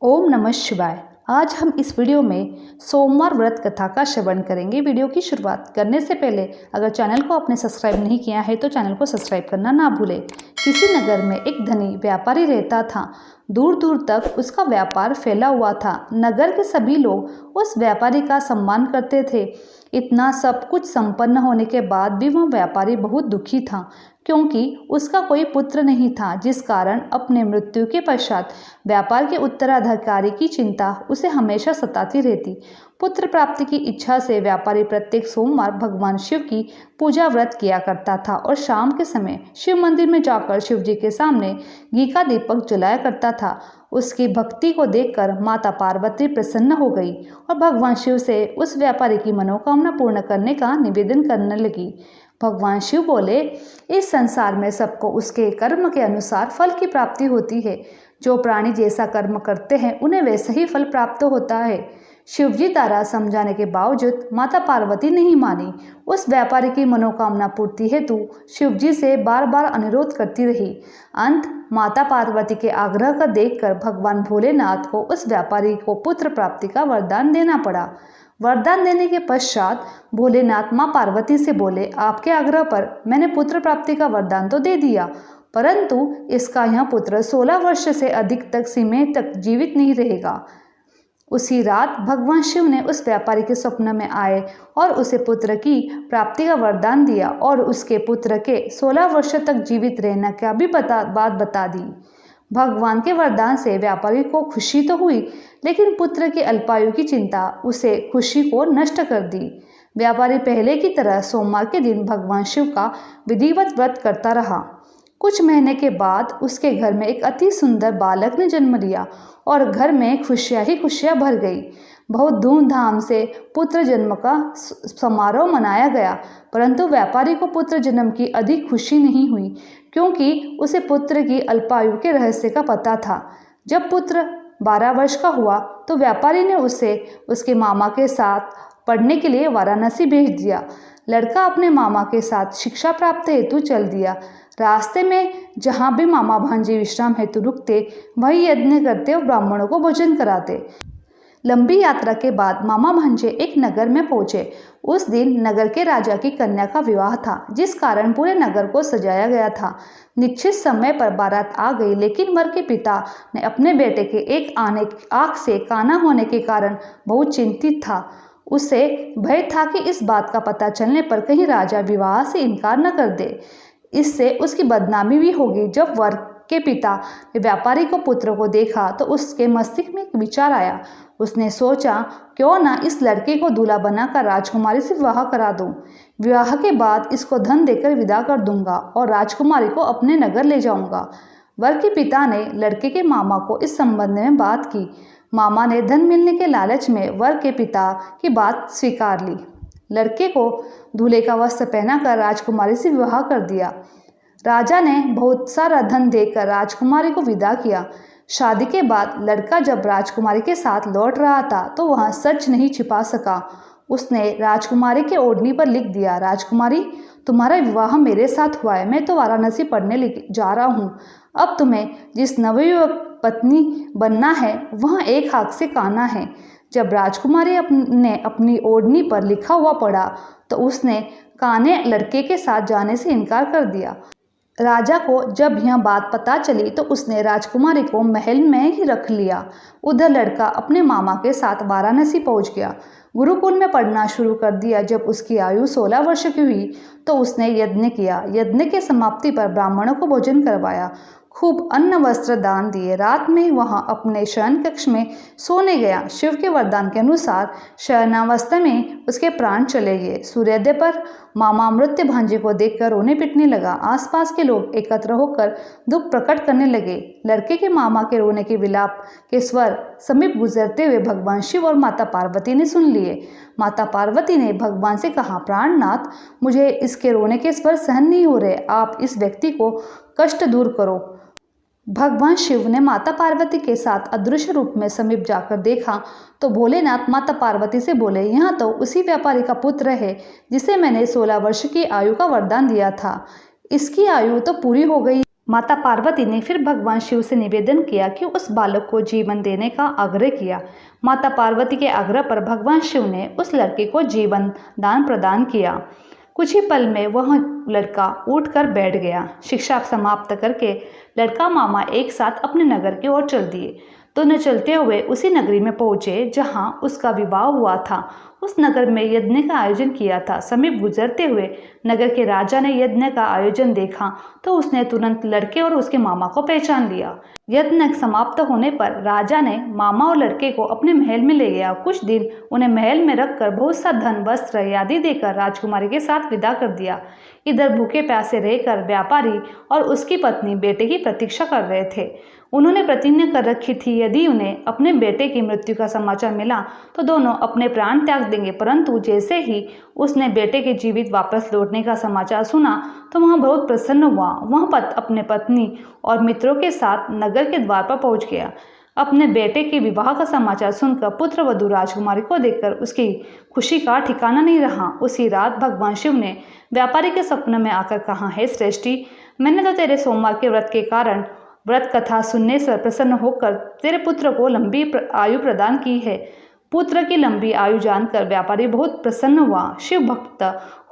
ओम नमः शिवाय। आज हम इस वीडियो में सोमवार व्रत कथा का श्रवण करेंगे। वीडियो की शुरुआत करने से पहले अगर चैनल को आपने सब्सक्राइब नहीं किया है तो चैनल को सब्सक्राइब करना ना भूलें। किसी नगर में एक धनी व्यापारी रहता था। दूर दूर तक उसका व्यापार फैला हुआ था। नगर के सभी लोग उस व्यापारी का सम्मान करते थे। इतना सब कुछ संपन्न होने के बाद भी वह व्यापारी बहुत दुखी था, क्योंकि उसका कोई पुत्र नहीं था, जिस कारण अपने मृत्यु के पश्चात व्यापार के उत्तराधिकारी की चिंता उसे हमेशा सताती रहती। पुत्र प्राप्ति की इच्छा से व्यापारी प्रत्येक सोमवार भगवान शिव की पूजा व्रत किया करता था और शाम के समय शिव मंदिर में जाकर शिव जी के सामने घी का दीपक जलाया करता था। उसकी भक्ति को देखकर माता पार्वती प्रसन्न हो गई और भगवान शिव से उस व्यापारी की मनोकामना पूर्ण करने का निवेदन करने लगी। भगवान शिव बोले, इस संसार में सबको उसके कर्म के अनुसार फल की प्राप्ति होती है। जो प्राणी जैसा कर्म करते हैं उन्हें वैसा ही फल प्राप्त होता है। शिवजी द्वारा समझाने के बावजूद माता पार्वती नहीं मानी। उस व्यापारी की मनोकामना पूर्ति हेतु शिवजी से बार बार अनुरोध करती रही। अंत माता पार्वती के आग्रह का देखकर भगवान भोलेनाथ को उस व्यापारी को पुत्र प्राप्ति का वरदान देना पड़ा। वरदान देने के पश्चात भोलेनाथ माँ पार्वती से बोले, आपके आग्रह पर मैंने पुत्र प्राप्ति का वरदान तो दे दिया, परंतु इसका यह पुत्र 16 वर्ष से अधिक तक समय तक जीवित नहीं रहेगा। उसी रात भगवान शिव ने उस व्यापारी के स्वप्न में आए और उसे पुत्र की प्राप्ति का वरदान दिया और उसके पुत्र के 16 वर्ष तक जीवित रहने का भी बात बता दी। भगवान के वरदान से व्यापारी को खुशी तो हुई, लेकिन पुत्र की अल्पायु की चिंता उसे खुशी को नष्ट कर दी। व्यापारी पहले की तरह सोमवार के दिन भगवान शिव का विधिवत व्रत करता रहा। कुछ महीने के बाद उसके घर में एक अति सुंदर बालक ने जन्म लिया और घर में खुशियां ही खुशियां भर गई। बहुत धूमधाम से पुत्र जन्म का समारोह मनाया गया, परंतु व्यापारी को पुत्र जन्म की अधिक खुशी नहीं हुई, क्योंकि उसे पुत्र की अल्पायु के रहस्य का पता था। जब पुत्र 12 वर्ष का हुआ तो व्यापारी ने उसे उसके मामा के साथ पढ़ने के लिए वाराणसी भेज दिया। लड़का अपने मामा के साथ शिक्षा प्राप्त हेतु चल दिया। रास्ते में जहाँ भी मामा भांजे विश्राम हेतु रुकते, वही यज्ञ करते और ब्राह्मणों को भोजन कराते। लंबी यात्रा के बाद मामा भांजे एक नगर में पहुंचे। उस दिन नगर के राजा की कन्या का विवाह था, जिस कारण पूरे नगर को सजाया गया था। निश्चित समय पर बारात आ गई, लेकिन वर के पिता ने अपने बेटे के एक आंख से काना होने के कारण बहुत चिंतित था। उसे भय था कि इस बात का पता चलने पर कहीं राजा विवाह से इनकार न कर दे, इससे उसकी बदनामी भी होगी। जब वर के पिता ने व्यापारी को पुत्र को देखा तो उसके मस्तिष्क में एक विचार आया। उसने सोचा, क्यों ना इस लड़के को दूल्हा बनाकर राजकुमारी से विवाह करा दूं। विवाह के बाद इसको धन देकर विदा कर दूंगा और राजकुमारी को अपने नगर ले जाऊंगा। वर के पिता ने लड़के के मामा को इस संबंध में बात की। मामा ने धन मिलने के लालच में वर के पिता की बात स्वीकार ली। लड़के को दूल्हे का वस्त्र पहनाकर राजकुमारी से विवाह कर दिया। राजा ने बहुत सारा धन देकर राजकुमारी को विदा किया। शादी के बाद लड़का जब राजकुमारी के साथ लौट रहा था तो वह सच नहीं छिपा सका। उसने राजकुमारी के ओढ़नी पर लिख दिया, राजकुमारी, तुम्हारा विवाह मेरे साथ हुआ है। मैं तो वाराणसी पढ़ने जा रहा हूँ। अब तुम्हें जिस नवयुवक पत्नी बनना है वह एक हाथ से काना है। जब राजकुमारी ने अपनी ओढ़नी पर लिखा हुआ पढ़ा तो उसने काने लड़के के साथ जाने से इनकार कर दिया। राजा को जब यह बात पता चली तो उसने राजकुमारी को महल में ही रख लिया। उधर लड़का अपने मामा के साथ वाराणसी पहुंच गया। गुरुकुल में पढ़ना शुरू कर दिया। जब उसकी आयु 16 वर्ष की हुई तो उसने यज्ञ किया। यज्ञ के समाप्ति पर ब्राह्मणों को भोजन करवाया, खूब अन्न वस्त्र दान दिए। रात में वह अपने शयन कक्ष में सोने गया। शिव के वरदान के अनुसार शयनावस्था में उसके प्राण चले गए। सूर्योदय पर मामा मृत्यु भांजे को देखकर रोने पिटने लगा। आसपास के लोग एकत्र होकर दुख प्रकट करने लगे। लड़के के मामा के रोने के विलाप के स्वर समीप गुजरते हुए भगवान शिव और माता पार्वती ने सुन लिए। माता पार्वती ने भगवान से कहा, प्राणनाथ, मुझे इसके रोने के स्वर सहन नहीं हो रहे, आप इस व्यक्ति को कष्ट दूर करो। भगवान शिव ने माता पार्वती के साथ अदृश्य रूप में समीप जाकर देखा तो भोलेनाथ माता पार्वती से बोले, यह तो उसी व्यापारी का पुत्र है जिसे मैंने 16 वर्ष की आयु का वरदान दिया था। इसकी आयु तो पूरी हो गई, माता पार्वती ने फिर भगवान शिव से निवेदन किया कि उस बालक को जीवन देने का आग्रह किया। माता पार्वती के आग्रह पर भगवान शिव ने उस लड़के को जीवन दान प्रदान किया। कुछ ही पल में वह लड़का उठकर बैठ गया। शिक्षा समाप्त करके लड़का मामा एक साथ अपने नगर की ओर चल दिए। दोनों चलते हुए उसी नगरी में पहुंचे जहां उसका विवाह हुआ था। उस नगर में यज्ञ का आयोजन किया था। समीप गुजरते हुए नगर के राजा ने यज्ञ का आयोजन देखा तो उसने तुरंत लड़के और उसके मामा को पहचान लिया। यज्ञ समाप्त होने पर राजा ने मामा और लड़के को अपने महल में ले गया। कुछ दिन उन्हें महल में रखकर बहुत सा धन वस्त्र आदि देकर राजकुमारी के साथ विदा कर दिया। इधर भूखे प्यासे रहकर व्यापारी और उसकी पत्नी बेटे की प्रतीक्षा कर रहे थे। उन्होंने प्रतिज्ञा कर रखी थी यदि उन्हें अपने बेटे की मृत्यु का समाचार मिला तो दोनों अपने प्राण त्याग देंगे। परंतु जैसे ही उसने बेटे के जीवित वापस लौटने का समाचार सुना तो वह बहुत प्रसन्न हुआ। वह अपने पत्नी और मित्रों के साथ नगर के द्वार पर पहुंच गया। अपने बेटे के विवाह का समाचार सुनकर पुत्र वधू राजकुमारी को देखकर उसकी खुशी का ठिकाना नहीं रहा। उसी रात भगवान शिव ने व्यापारी के सपने में आकर कहा, हे श्रेष्ठी, मैंने तो तेरे सोमवार के व्रत के कारण व्रत कथा सुनने से प्रसन्न होकर तेरे पुत्र को लंबी आयु प्रदान की है। पुत्र की लंबी आयु जानकर व्यापारी बहुत प्रसन्न हुआ। शिव भक्त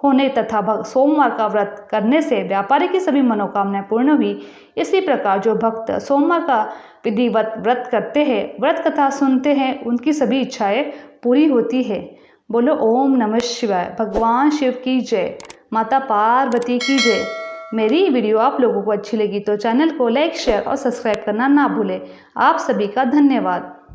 होने तथा सोमवार का व्रत करने से व्यापारी की सभी मनोकामनाएं पूर्ण हुई। इसी प्रकार जो भक्त सोमवार का विधिवत व्रत करते हैं, व्रत कथा सुनते हैं, उनकी सभी इच्छाएं पूरी होती है। बोलो ओम नमः शिवाय। भगवान शिव की जय। माता पार्वती की जय। मेरी वीडियो आप लोगों को अच्छी लगी तो चैनल को लाइक, शेयर और सब्सक्राइब करना ना भूलें। आप सभी का धन्यवाद।